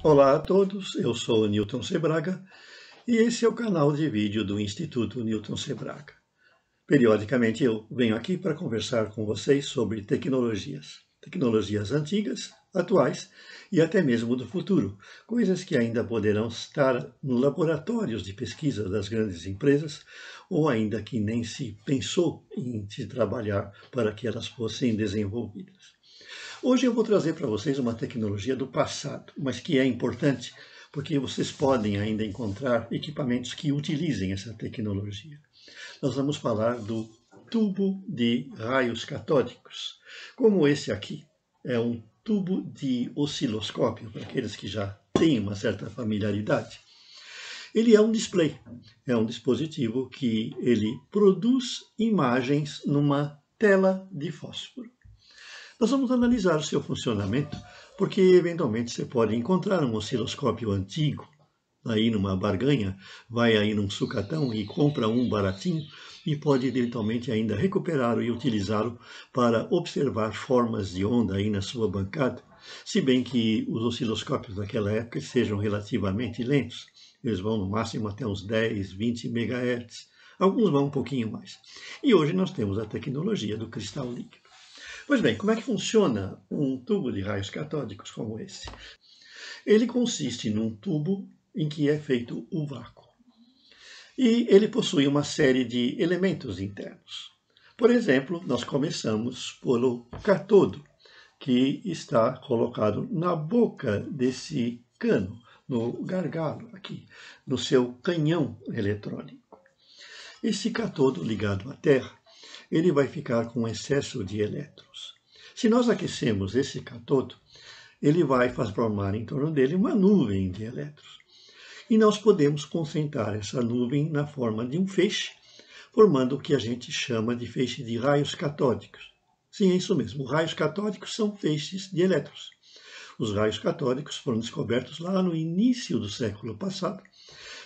Olá a todos, eu sou o Newton Sebraga e esse é o canal de vídeo do Instituto Newton Sebraga. Periodicamente eu venho aqui para conversar com vocês sobre tecnologias antigas, atuais e até mesmo do futuro, coisas que ainda poderão estar nos laboratórios de pesquisa das grandes empresas ou ainda que nem se pensou em se trabalhar para que elas fossem desenvolvidas. Hoje eu vou trazer para vocês uma tecnologia do passado, mas que é importante porque vocês podem ainda encontrar equipamentos que utilizem essa tecnologia. Nós vamos falar do tubo de raios catódicos, como esse aqui. É um tubo de osciloscópio, para aqueles que já têm uma certa familiaridade. Ele é um display, é um dispositivo que ele produz imagens numa tela de fósforo. Nós vamos analisar o seu funcionamento, porque eventualmente você pode encontrar um osciloscópio antigo, aí numa barganha, vai aí num sucatão e compra um baratinho e pode eventualmente ainda recuperá-lo e utilizá-lo para observar formas de onda aí na sua bancada, se bem que os osciloscópios daquela época sejam relativamente lentos. Eles vão no máximo até uns 10, 20 MHz, alguns vão um pouquinho mais. E hoje nós temos a tecnologia do cristal líquido. Pois bem, como é que funciona um tubo de raios catódicos como esse? Ele consiste num tubo em que é feito o vácuo. E ele possui uma série de elementos internos. Por exemplo, nós começamos pelo cátodo, que está colocado na boca desse cano, no gargalo aqui, no seu canhão eletrônico. Esse cátodo ligado à Terra, ele vai ficar com excesso de elétrons. Se nós aquecemos esse cátodo, ele vai formar em torno dele uma nuvem de elétrons. E nós podemos concentrar essa nuvem na forma de um feixe, formando o que a gente chama de feixe de raios catódicos. Sim, é isso mesmo. Raios catódicos são feixes de elétrons. Os raios catódicos foram descobertos lá no início do século passado.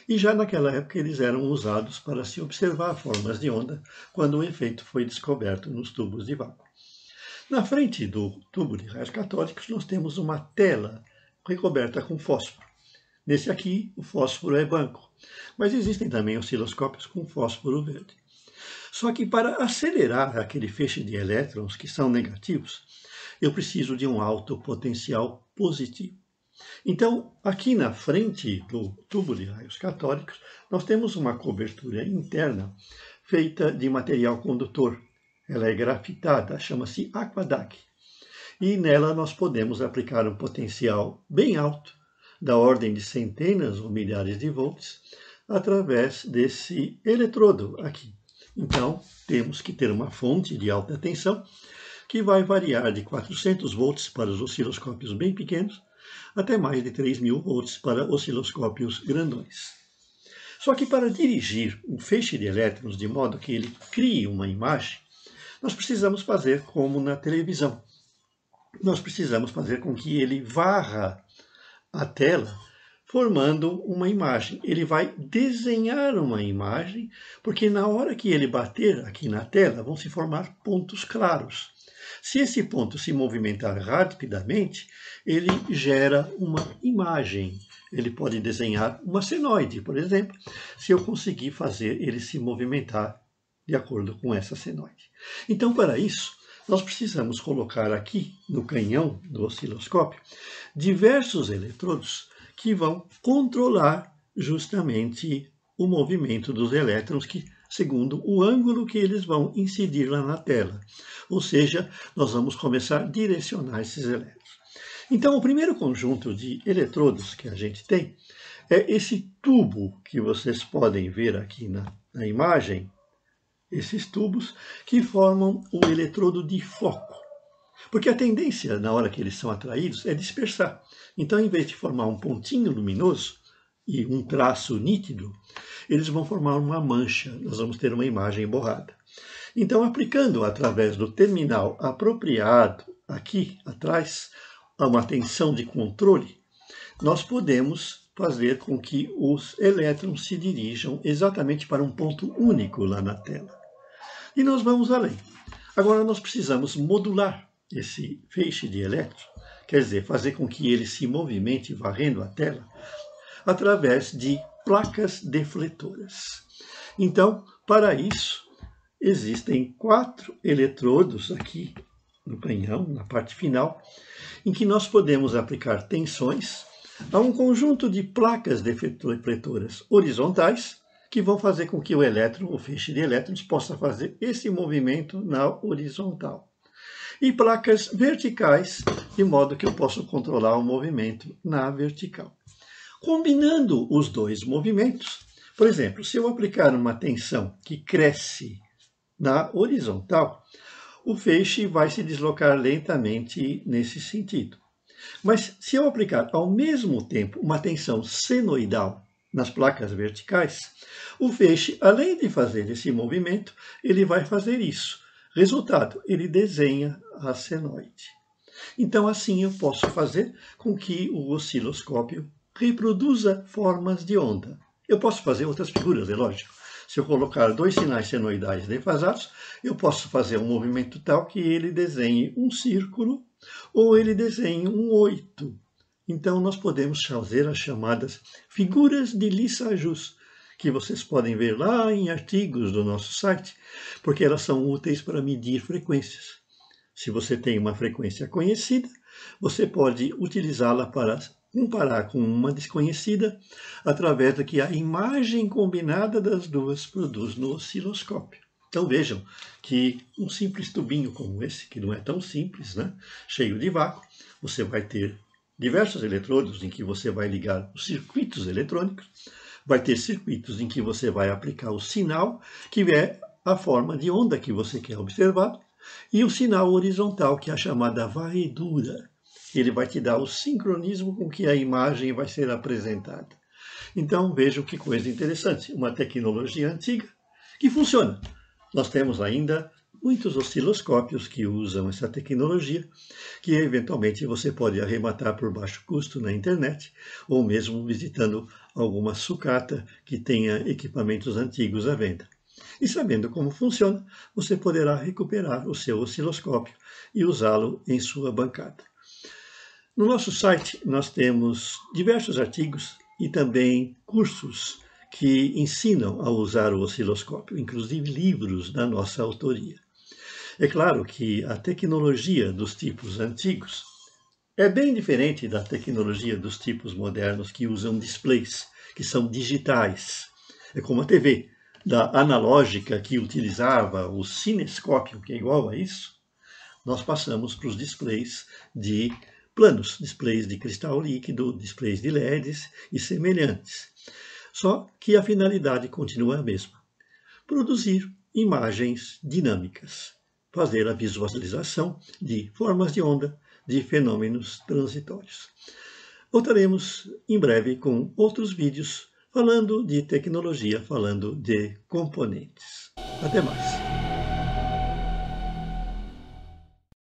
E já naquela época eles eram usados para se observar formas de onda, quando o efeito foi descoberto nos tubos de vácuo. Na frente do tubo de raios catódicos nós temos uma tela recoberta com fósforo. Nesse aqui o fósforo é branco, mas existem também osciloscópios com fósforo verde. Só que para acelerar aquele feixe de elétrons que são negativos, eu preciso de um alto potencial positivo. Então, aqui na frente do tubo de raios catódicos, nós temos uma cobertura interna feita de material condutor. Ela é grafitada, chama-se aquadac. E nela nós podemos aplicar um potencial bem alto, da ordem de centenas ou milhares de volts, através desse eletrodo aqui. Então, temos que ter uma fonte de alta tensão, que vai variar de 400 volts para os osciloscópios bem pequenos, até mais de 3.000 volts para osciloscópios grandões. Só que para dirigir um feixe de elétrons de modo que ele crie uma imagem, nós precisamos fazer como na televisão. Nós precisamos fazer com que ele varra a tela formando uma imagem. Ele vai desenhar uma imagem, porque na hora que ele bater aqui na tela, vão se formar pontos claros. Se esse ponto se movimentar rapidamente, ele gera uma imagem. Ele pode desenhar uma senoide, por exemplo, se eu conseguir fazer ele se movimentar de acordo com essa senoide. Então, para isso, nós precisamos colocar aqui no canhão do osciloscópio diversos eletrodos que vão controlar justamente o movimento dos elétrons segundo o ângulo que eles vão incidir lá na tela. Ou seja, nós vamos começar a direcionar esses elétrons. Então, o primeiro conjunto de eletrodos que a gente tem é esse tubo que vocês podem ver aqui na imagem, esses tubos que formam o eletrodo de foco. Porque a tendência, na hora que eles são atraídos, é dispersar. Então, em vez de formar um pontinho luminoso e um traço nítido, eles vão formar uma mancha. Nós vamos ter uma imagem borrada. Então, aplicando através do terminal apropriado, aqui atrás, a uma tensão de controle, nós podemos fazer com que os elétrons se dirijam exatamente para um ponto único lá na tela. E nós vamos além. Agora nós precisamos modular esse feixe de elétrons, quer dizer, fazer com que ele se movimente varrendo a tela, através de placas defletoras. Então, para isso, existem 4 eletrodos aqui no canhão, na parte final, em que nós podemos aplicar tensões a um conjunto de placas defletoras horizontais que vão fazer com que o elétron, o feixe de elétrons, possa fazer esse movimento na horizontal. E placas verticais, de modo que eu possa controlar o movimento na vertical. Combinando os dois movimentos, por exemplo, se eu aplicar uma tensão que cresce na horizontal, o feixe vai se deslocar lentamente nesse sentido. Mas se eu aplicar ao mesmo tempo uma tensão senoidal nas placas verticais, o feixe, além de fazer esse movimento, ele vai fazer isso. Resultado, ele desenha a senoide. Então, assim eu posso fazer com que o osciloscópio reproduza formas de onda. Eu posso fazer outras figuras, é lógico. Se eu colocar 2 sinais senoidais defasados, eu posso fazer um movimento tal que ele desenhe um círculo ou ele desenhe um 8. Então, nós podemos fazer as chamadas figuras de Lissajous, que vocês podem ver lá em artigos do nosso site, porque elas são úteis para medir frequências. Se você tem uma frequência conhecida, você pode utilizá-la para comparar com uma desconhecida, através do que a imagem combinada das duas produz no osciloscópio. Então vejam que um simples tubinho como esse, que não é tão simples, né? Cheio de vácuo, você vai ter diversos eletrodos em que você vai ligar os circuitos eletrônicos, vai ter circuitos em que você vai aplicar o sinal, que é a forma de onda que você quer observar, e o sinal horizontal, que é a chamada varredura. Ele vai te dar o sincronismo com que a imagem vai ser apresentada. Então, vejam que coisa interessante. Uma tecnologia antiga que funciona. Nós temos ainda muitos osciloscópios que usam essa tecnologia, que eventualmente você pode arrematar por baixo custo na internet, ou mesmo visitando alguma sucata que tenha equipamentos antigos à venda. E sabendo como funciona, você poderá recuperar o seu osciloscópio e usá-lo em sua bancada. No nosso site, nós temos diversos artigos e também cursos que ensinam a usar o osciloscópio, inclusive livros da nossa autoria. É claro que a tecnologia dos tipos antigos é bem diferente da tecnologia dos tipos modernos que usam displays, que são digitais. É como a TV, da analógica que utilizava o cinescópio, que é igual a isso, nós passamos para os displays de planos, displays de cristal líquido, displays de LEDs e semelhantes. Só que a finalidade continua a mesma: produzir imagens dinâmicas, fazer a visualização de formas de onda, de fenômenos transitórios. Voltaremos em breve com outros vídeos falando de tecnologia, falando de componentes. Até mais!